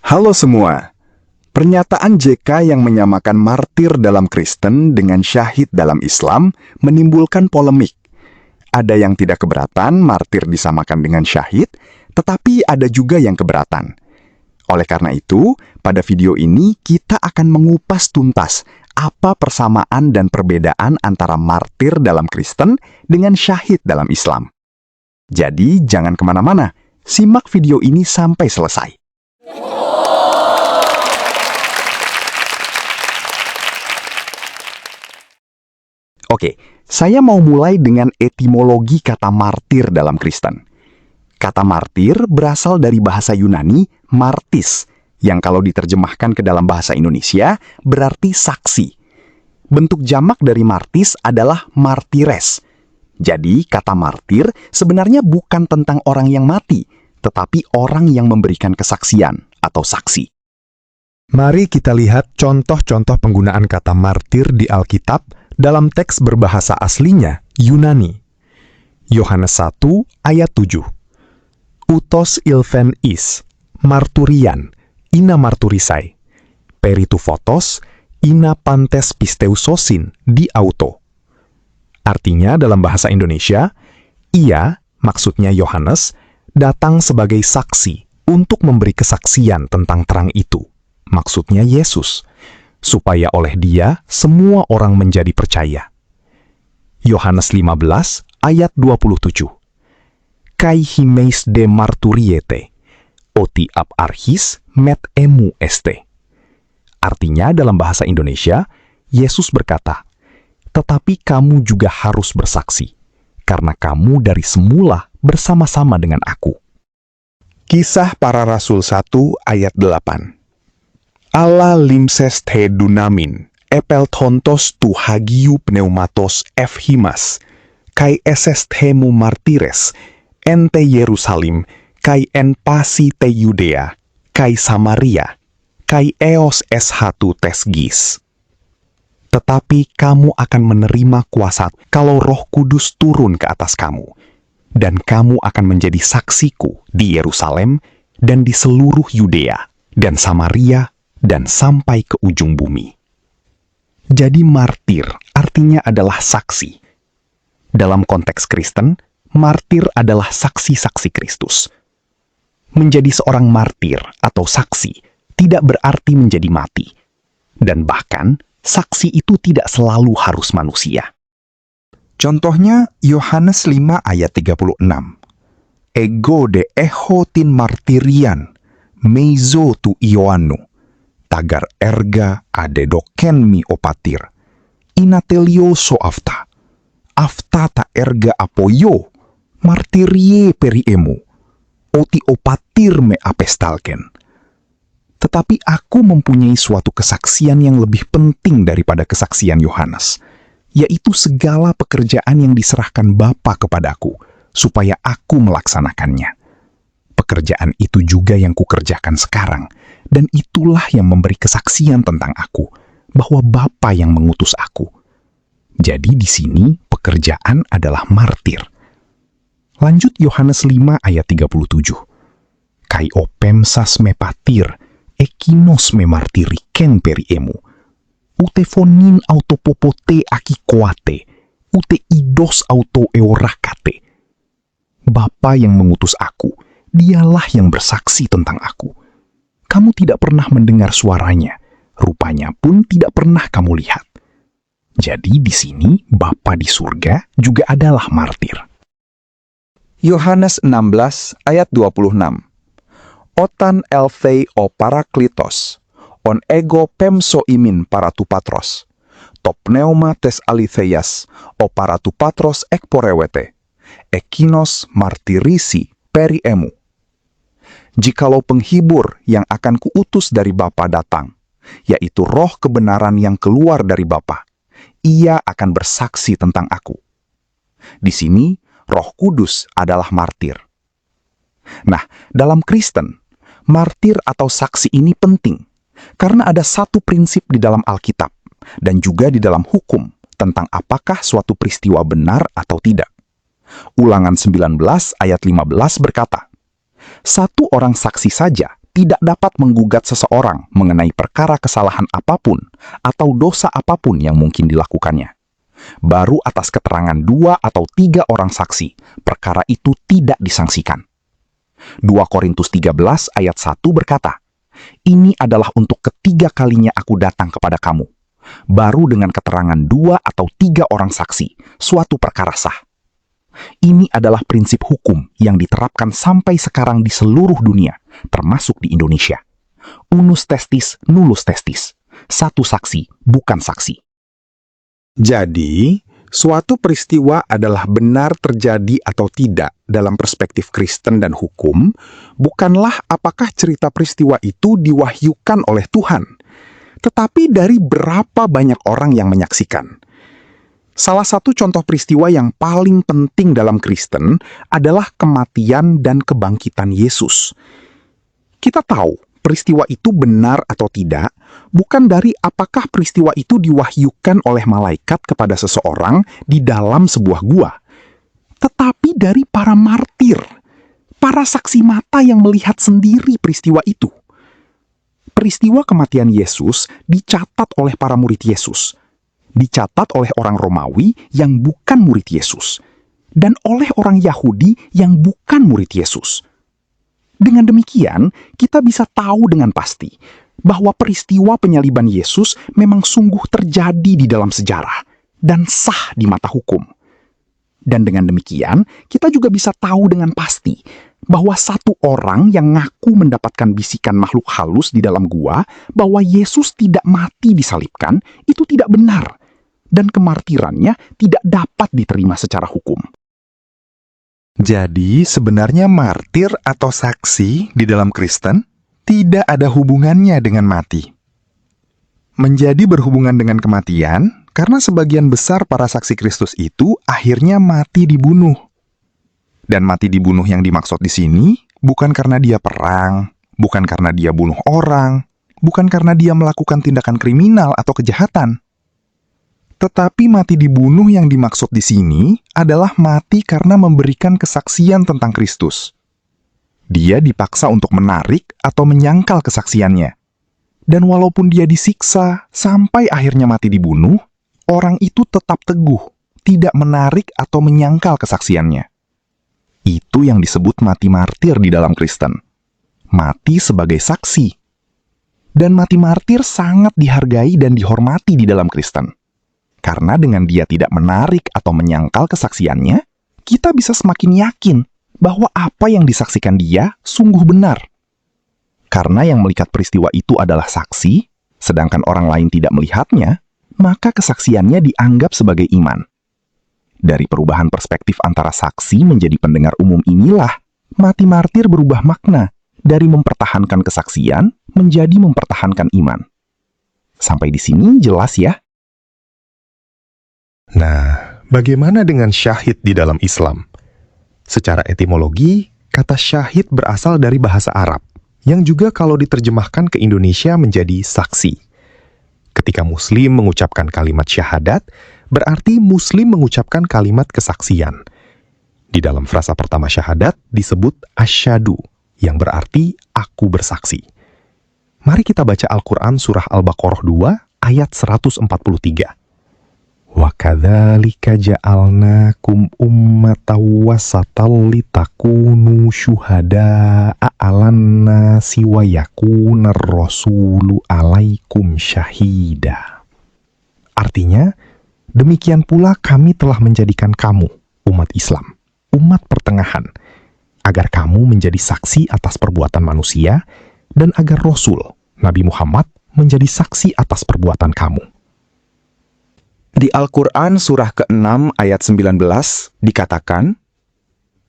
Halo semua. Pernyataan JK yang menyamakan martir dalam Kristen dengan syahid dalam Islam menimbulkan polemik. Ada yang tidak keberatan martir disamakan dengan syahid, tetapi ada juga yang keberatan. Oleh karena itu, pada video ini kita akan mengupas tuntas apa persamaan dan perbedaan antara martir dalam Kristen dengan syahid dalam Islam. Jadi jangan kemana-mana, simak video ini sampai selesai. Oke, saya mau mulai dengan etimologi kata martir dalam Kristen. Kata martir berasal dari bahasa Yunani martis, yang kalau diterjemahkan ke dalam bahasa Indonesia berarti saksi. Bentuk jamak dari martis adalah martires. Jadi kata martir sebenarnya bukan tentang orang yang mati, tetapi orang yang memberikan kesaksian atau saksi. Mari kita lihat contoh-contoh penggunaan kata martir di Alkitab dalam teks berbahasa aslinya, Yunani. Yohanes 1 ayat 7. Utos ilven is, marturian, ina marturisai. Peritu photos, ina pantes pisteusosin di auto. Artinya dalam bahasa Indonesia, ia, maksudnya Yohanes, datang sebagai saksi untuk memberi kesaksian tentang terang itu. Maksudnya Yesus, supaya oleh dia semua orang menjadi percaya. Yohanes 15 ayat 27. Kai himeis de marturiete, oti ab archis met emu este. Artinya dalam bahasa Indonesia, Yesus berkata, tetapi kamu juga harus bersaksi, karena kamu dari semula bersama-sama dengan aku. Kisah Para Rasul 1 ayat 8. Allah limses te dunamin, epel tontos tu hagiu pneumatos efhimas, kai eses temu martires, ente Yerusalim, kai en pasi te Yudea, kai Samaria, kai eos eshatu tesgis. Tetapi kamu akan menerima kuasa kalau Roh Kudus turun ke atas kamu, dan kamu akan menjadi saksiku di Yerusalem dan di seluruh Yudea dan Samaria dan sampai ke ujung bumi. Jadi martir artinya adalah saksi. Dalam konteks Kristen, martir adalah saksi-saksi Kristus. Menjadi seorang martir atau saksi tidak berarti menjadi mati. Dan bahkan, saksi itu tidak selalu harus manusia. Contohnya, Yohanes 5 ayat 36. Ego de ehotin martirian, meizo tu Ioannu, tagar erga adedoken mi opatir. Inatelio so afta ta erga apoyo, martirie periemu, oti opatir me apestalken. Tetapi aku mempunyai suatu kesaksian yang lebih penting daripada kesaksian Yohanes, yaitu segala pekerjaan yang diserahkan Bapa kepadaku, supaya aku melaksanakannya. Pekerjaan itu juga yang kukerjakan sekarang, dan itulah yang memberi kesaksian tentang aku, bahwa Bapa yang mengutus aku. Jadi di sini pekerjaan adalah martir. Lanjut Yohanes 5 ayat 37. Kai opem sas me patir, ekinos me martiri ken periemu. Utefonin autopopote aki koate, ute idos auto eorakate. Bapa yang mengutus aku, dialah yang bersaksi tentang aku. Kamu tidak pernah mendengar suaranya, rupanya pun tidak pernah kamu lihat. Jadi di sini Bapa di surga juga adalah martir. Yohanes 16 ayat 26. Otan elthei o paraklitos, on ego pemso imin paratupatros, to pneuma tes alitheias o paratupatros ek porewete, ekinos martirisi periemu. Jikalau penghibur yang akan kuutus dari Bapa datang, yaitu roh kebenaran yang keluar dari Bapa, ia akan bersaksi tentang aku. Di sini, Roh Kudus adalah martir. Nah, dalam Kristen, martir atau saksi ini penting, karena ada satu prinsip di dalam Alkitab, dan juga di dalam hukum, tentang apakah suatu peristiwa benar atau tidak. Ulangan 19 ayat 15 berkata, satu orang saksi saja tidak dapat menggugat seseorang mengenai perkara kesalahan apapun atau dosa apapun yang mungkin dilakukannya. Baru atas keterangan 2 atau 3 orang saksi, perkara itu tidak disangsikan. 2 Korintus 13 ayat 1 berkata, "Ini adalah untuk ketiga kalinya aku datang kepada kamu. Baru dengan keterangan 2 atau 3 orang saksi, suatu perkara sah." Ini adalah prinsip hukum yang diterapkan sampai sekarang di seluruh dunia, termasuk di Indonesia. Unus testis, nullus testis. Satu saksi, bukan saksi. Jadi, suatu peristiwa adalah benar terjadi atau tidak dalam perspektif Kristen dan hukum, bukanlah apakah cerita peristiwa itu diwahyukan oleh Tuhan, tetapi dari berapa banyak orang yang menyaksikan. Salah satu contoh peristiwa yang paling penting dalam Kristen adalah kematian dan kebangkitan Yesus. Kita tahu peristiwa itu benar atau tidak, bukan dari apakah peristiwa itu diwahyukan oleh malaikat kepada seseorang di dalam sebuah gua, tetapi dari para martir, para saksi mata yang melihat sendiri peristiwa itu. Peristiwa kematian Yesus dicatat oleh para murid Yesus, dicatat oleh orang Romawi yang bukan murid Yesus, dan oleh orang Yahudi yang bukan murid Yesus. Dengan demikian, kita bisa tahu dengan pasti bahwa peristiwa penyaliban Yesus memang sungguh terjadi di dalam sejarah dan sah di mata hukum. Dan dengan demikian, kita juga bisa tahu dengan pasti bahwa satu orang yang ngaku mendapatkan bisikan makhluk halus di dalam gua bahwa Yesus tidak mati disalibkan, itu tidak benar, dan kemartirannya tidak dapat diterima secara hukum. Jadi, sebenarnya martir atau saksi di dalam Kristen tidak ada hubungannya dengan mati. Menjadi berhubungan dengan kematian karena sebagian besar para saksi Kristus itu akhirnya mati dibunuh. Dan mati dibunuh yang dimaksud di sini bukan karena dia perang, bukan karena dia bunuh orang, bukan karena dia melakukan tindakan kriminal atau kejahatan. Tetapi mati dibunuh yang dimaksud di sini adalah mati karena memberikan kesaksian tentang Kristus. Dia dipaksa untuk menarik atau menyangkal kesaksiannya. Dan walaupun dia disiksa sampai akhirnya mati dibunuh, orang itu tetap teguh, tidak menarik atau menyangkal kesaksiannya. Itu yang disebut mati martir di dalam Kristen. Mati sebagai saksi. Dan mati martir sangat dihargai dan dihormati di dalam Kristen. Karena dengan dia tidak menarik atau menyangkal kesaksiannya, kita bisa semakin yakin bahwa apa yang disaksikan dia sungguh benar. Karena yang melihat peristiwa itu adalah saksi, sedangkan orang lain tidak melihatnya, maka kesaksiannya dianggap sebagai iman. Dari perubahan perspektif antara saksi menjadi pendengar umum inilah, mati martir berubah makna dari mempertahankan kesaksian menjadi mempertahankan iman. Sampai di sini jelas ya? Nah, bagaimana dengan syahid di dalam Islam? Secara etimologi, kata syahid berasal dari bahasa Arab, yang juga kalau diterjemahkan ke Indonesia menjadi saksi. Ketika Muslim mengucapkan kalimat syahadat, berarti Muslim mengucapkan kalimat kesaksian. Di dalam frasa pertama syahadat disebut asyhadu, yang berarti aku bersaksi. Mari kita baca Al-Quran surah Al-Baqarah 2 ayat 143. Wa kadzalika ja'alnakum ummatan wasatan litakunu syuhada'a 'alan nasi wa yakunar rasulu 'alaikum syahida. Artinya, demikian pula kami telah menjadikan kamu, umat Islam, umat pertengahan, agar kamu menjadi saksi atas perbuatan manusia dan agar Rasul, Nabi Muhammad, menjadi saksi atas perbuatan kamu. Di Al-Quran surah ke-6 ayat 19 dikatakan,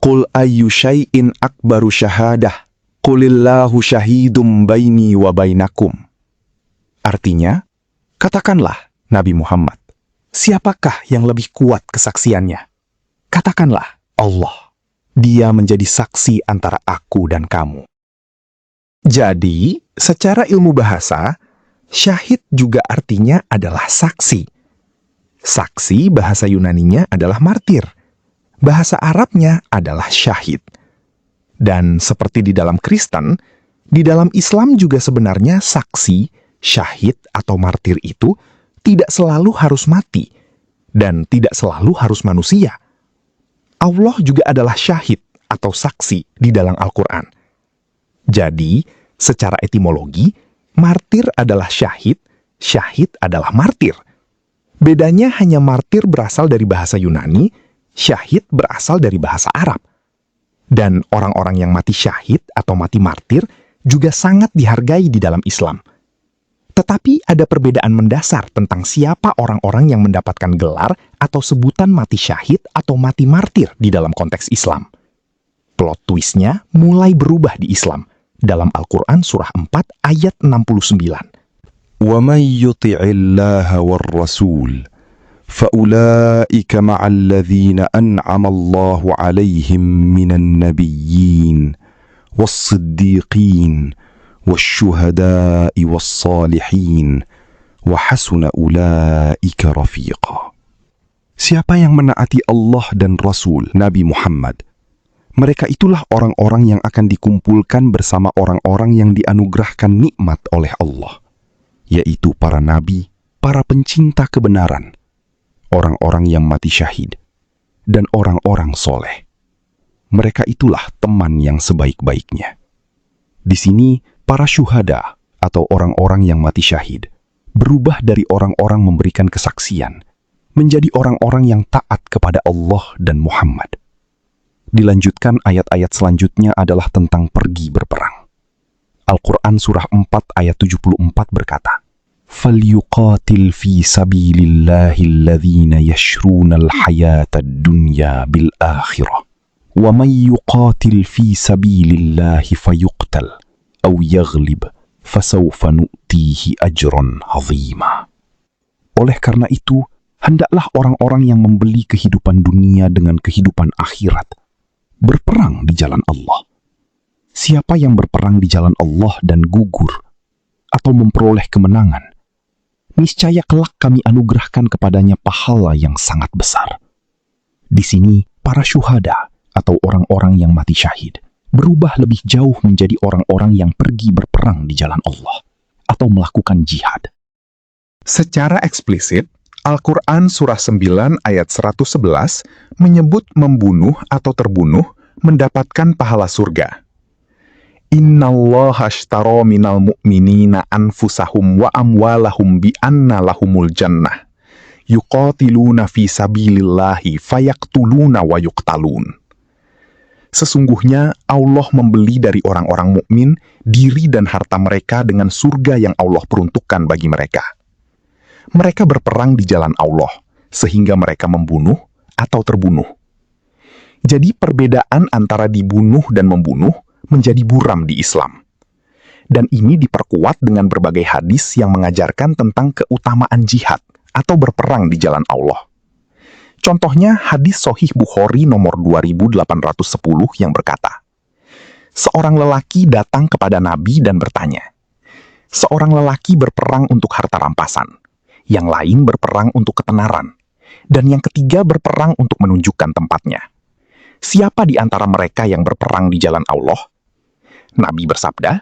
Qul ayyu syai'in akbaru syahadah, qulillahu syahidum baini wa bainakum. Artinya, katakanlah Nabi Muhammad, siapakah yang lebih kuat kesaksiannya? Katakanlah Allah, dia menjadi saksi antara aku dan kamu. Jadi, secara ilmu bahasa, syahid juga artinya adalah saksi. Saksi bahasa Yunaninya adalah martir. Bahasa Arabnya adalah syahid. Dan seperti di dalam Kristen, Di dalam Islam juga sebenarnya saksi, syahid atau martir itu tidak selalu harus mati dan tidak selalu harus manusia. Allah juga adalah syahid atau saksi di dalam Al-Quran. Jadi, secara etimologi, martir adalah syahid, syahid adalah martir. Bedanya hanya martir berasal dari bahasa Yunani, syahid berasal dari bahasa Arab. Dan orang-orang yang mati syahid atau mati martir juga sangat dihargai di dalam Islam. Tetapi ada perbedaan mendasar tentang siapa orang-orang yang mendapatkan gelar atau sebutan mati syahid atau mati martir di dalam konteks Islam. Plot twistnya mulai berubah di Islam dalam Al-Quran surah 4 ayat 69. وَمَنْ يُطِعِ اللَّهَ وَالرَّسُولَ فَأُولَئِكَ مَعَ الَّذِينَ أَنْعَمَ اللَّهُ عَلَيْهِمْ مِنَ النَّبِيِّينَ وَالصِّدِّيقِينَ وَالشُّهَدَاءِ وَالصَّالِحِينَ وَحَسُنَ أُولَئِكَ رَفِيقًا. Siapa yang menaati Allah dan Rasul Nabi Muhammad, mereka itulah orang-orang yang akan dikumpulkan bersama orang-orang yang dianugerahkan nikmat oleh Allah, yaitu para nabi, para pencinta kebenaran, orang-orang yang mati syahid, dan orang-orang soleh. Mereka itulah teman yang sebaik-baiknya. Di sini, para syuhada atau orang-orang yang mati syahid berubah dari orang-orang memberikan kesaksian menjadi orang-orang yang taat kepada Allah dan Muhammad. Dilanjutkan ayat-ayat selanjutnya adalah tentang pergi berperang. Al-Quran surah 4 ayat 74 berkata, فَلْيُقَاتِلْ فِي سَبِيلِ اللَّهِ الَّذِينَ يَشْرُونَ الْحَيَاةَ الدُّنْيَا بِالْآخِرَةِ وَمَنْ يُقَاتِلْ فِي سَبِيلِ اللَّهِ فَيُقْتَلْ أَوْ يَغْلِبْ فَسَوْفَ نُؤْتِيهِ أَجْرًا عَظِيمًا. Oleh karena itu, hendaklah orang-orang yang membeli kehidupan dunia dengan kehidupan akhirat berperang di jalan Allah. Siapa yang berperang di jalan Allah dan gugur atau memperoleh kemenangan, niscaya kelak kami anugerahkan kepadanya pahala yang sangat besar. Di sini, para syuhada atau orang-orang yang mati syahid berubah lebih jauh menjadi orang-orang yang pergi berperang di jalan Allah atau melakukan jihad. Secara eksplisit, Al-Quran surah 9 ayat 111 menyebut membunuh atau terbunuh mendapatkan pahala surga. Innallaha ashtara minal mu'minina anfusahum wa amwalahum bi anna lahumul jannah. Yuqatiluna fi sabilillahi fayaktuluna wa yuqtalun. Sesungguhnya Allah membeli dari orang-orang mukmin diri dan harta mereka dengan surga yang Allah peruntukkan bagi mereka. Mereka berperang di jalan Allah, sehingga mereka membunuh atau terbunuh. Jadi perbedaan antara dibunuh dan membunuh menjadi buram di Islam. Dan ini diperkuat dengan berbagai hadis yang mengajarkan tentang keutamaan jihad atau berperang di jalan Allah. Contohnya hadis Sahih Bukhari nomor 2810 yang berkata, seorang lelaki datang kepada Nabi dan bertanya, seorang lelaki berperang untuk harta rampasan, yang lain berperang untuk ketenaran, dan yang ketiga berperang untuk menunjukkan tempatnya. Siapa di antara mereka yang berperang di jalan Allah? Nabi bersabda,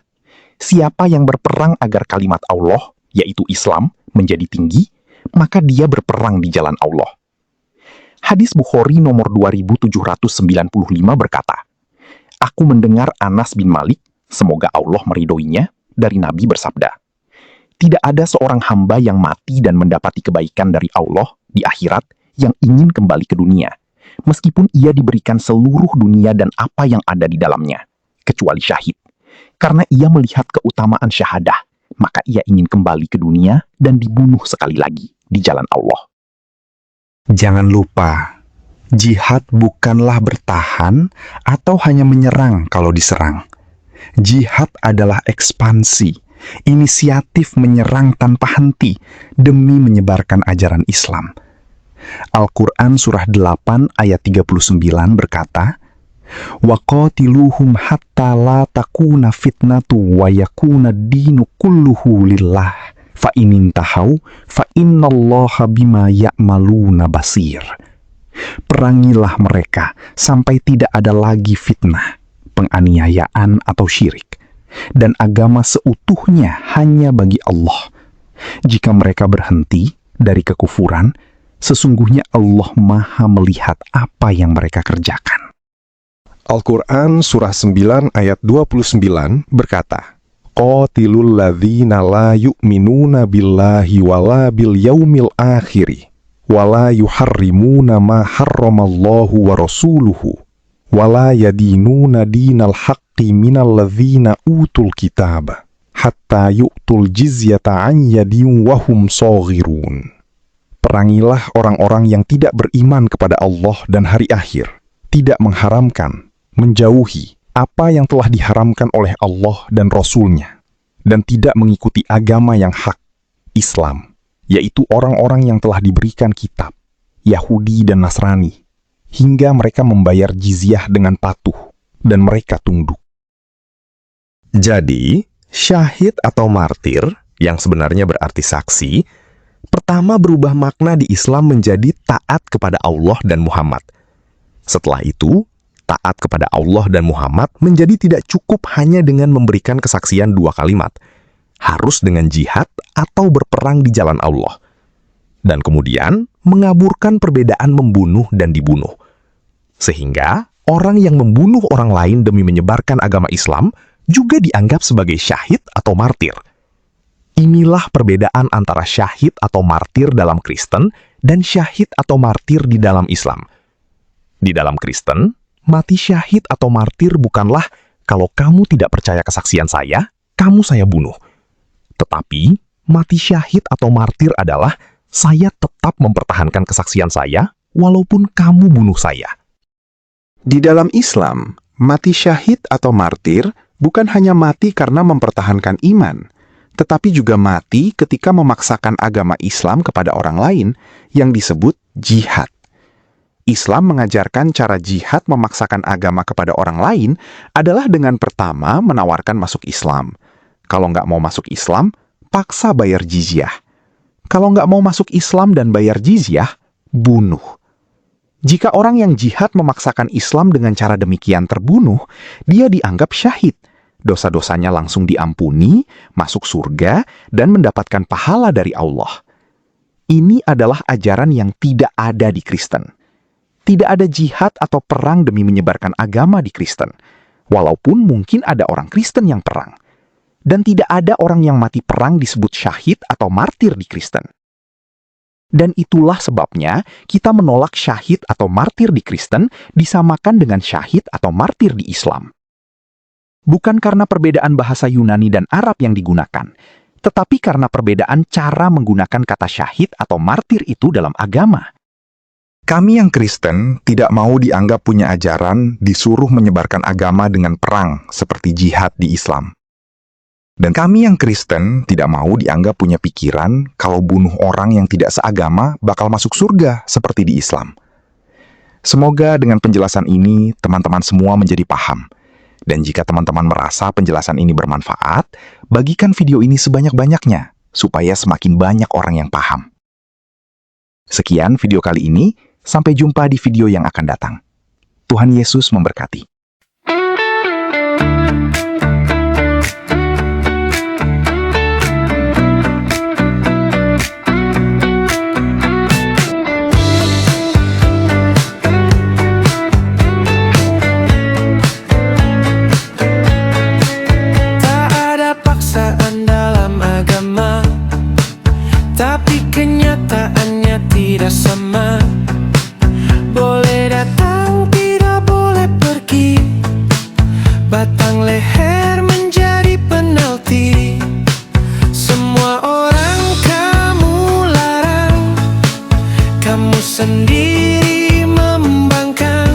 siapa yang berperang agar kalimat Allah, yaitu Islam, menjadi tinggi, maka dia berperang di jalan Allah. Hadis Bukhari nomor 2795 berkata, aku mendengar Anas bin Malik, semoga Allah meridhoinya, dari Nabi bersabda, tidak ada seorang hamba yang mati dan mendapati kebaikan dari Allah di akhirat yang ingin kembali ke dunia, meskipun ia diberikan seluruh dunia dan apa yang ada di dalamnya, kecuali syahid. Karena ia melihat keutamaan syahadah, maka ia ingin kembali ke dunia dan dibunuh sekali lagi di jalan Allah. Jangan lupa, jihad bukanlah bertahan atau hanya menyerang kalau diserang. Jihad adalah ekspansi, inisiatif menyerang tanpa henti demi menyebarkan ajaran Islam. Al-Quran surah 8 ayat 39 berkata, وَقَاتِلُوهُمْ حَتَّى لَا تَكُونَ فِتْنَةٌ وَيَكُونَ الدِّينُ كُلُّهُ لِلَّهِ فَإِنِ انْتَهَوْا فَإِنَّ اللَّهَ بِمَا يَعْمَلُونَ بَصِيرٌ. Perangilah mereka sampai tidak ada lagi fitnah, penganiayaan atau syirik, dan agama seutuhnya hanya bagi Allah. Jika mereka berhenti dari kekufuran, sesungguhnya Allah Maha melihat apa yang mereka kerjakan. Al-Quran Surah 9 ayat 29 berkata, Qatilul ladzina la yu'minuna billahi wala bil yaumil akhiri wala yuharrimuna ma harramallahu wa rasuluhu wala yadinuna dinal haqqi minal ladzina utul kitaba hatta yu'tul jizyata an yadin wahum saghirun. Perangilah orang-orang yang tidak beriman kepada Allah dan hari akhir, tidak mengharamkan, menjauhi apa yang telah diharamkan oleh Allah dan Rasul-Nya, dan tidak mengikuti agama yang hak, Islam, yaitu orang-orang yang telah diberikan kitab, Yahudi dan Nasrani, hingga mereka membayar jizyah dengan patuh, dan mereka tunduk. Jadi, syahid atau martir, yang sebenarnya berarti saksi, pertama berubah makna di Islam menjadi taat kepada Allah dan Muhammad. Setelah itu, taat kepada Allah dan Muhammad menjadi tidak cukup hanya dengan memberikan kesaksian 2 kalimat. Harus dengan jihad atau berperang di jalan Allah. Dan kemudian mengaburkan perbedaan membunuh dan dibunuh. Sehingga orang yang membunuh orang lain demi menyebarkan agama Islam juga dianggap sebagai syahid atau martir. Inilah perbedaan antara syahid atau martir dalam Kristen dan syahid atau martir di dalam Islam. Di dalam Kristen, mati syahid atau martir bukanlah kalau kamu tidak percaya kesaksian saya, kamu saya bunuh. Tetapi, mati syahid atau martir adalah saya tetap mempertahankan kesaksian saya walaupun kamu bunuh saya. Di dalam Islam, mati syahid atau martir bukan hanya mati karena mempertahankan iman, tetapi juga mati ketika memaksakan agama Islam kepada orang lain yang disebut jihad. Islam mengajarkan cara jihad memaksakan agama kepada orang lain adalah dengan pertama menawarkan masuk Islam. Kalau nggak mau masuk Islam, paksa bayar jizyah. Kalau nggak mau masuk Islam dan bayar jizyah, bunuh. Jika orang yang jihad memaksakan Islam dengan cara demikian terbunuh, dia dianggap syahid. Dosa-dosanya langsung diampuni, masuk surga, dan mendapatkan pahala dari Allah. Ini adalah ajaran yang tidak ada di Kristen. Tidak ada jihad atau perang demi menyebarkan agama di Kristen, walaupun mungkin ada orang Kristen yang perang. Dan tidak ada orang yang mati perang disebut syahid atau martir di Kristen. Dan itulah sebabnya kita menolak syahid atau martir di Kristen disamakan dengan syahid atau martir di Islam. Bukan karena perbedaan bahasa Yunani dan Arab yang digunakan, tetapi karena perbedaan cara menggunakan kata syahid atau martir itu dalam agama. Kami yang Kristen tidak mau dianggap punya ajaran disuruh menyebarkan agama dengan perang seperti jihad di Islam. Dan kami yang Kristen tidak mau dianggap punya pikiran kalau bunuh orang yang tidak seagama bakal masuk surga seperti di Islam. Semoga dengan penjelasan ini teman-teman semua menjadi paham. Dan jika teman-teman merasa penjelasan ini bermanfaat, bagikan video ini sebanyak-banyaknya supaya semakin banyak orang yang paham. Sekian video kali ini. Sampai jumpa di video yang akan datang. Tuhan Yesus memberkati. Tak ada paksaan dalam agama, tapi kenyataannya tidak sama. Boleh datang, tidak boleh pergi. Batang leher menjadi penalti. Semua orang kamu larang, kamu sendiri membangkang.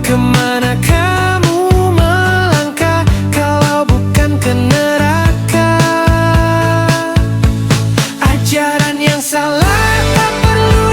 Kemana kamu melangkah kalau bukan ke neraka? Ajaran yang salah tak perlu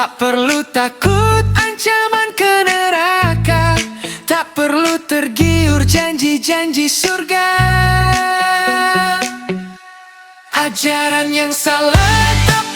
Tak perlu takut ancaman ke neraka, tak perlu tergiur janji-janji surga. Ajaran yang salah tak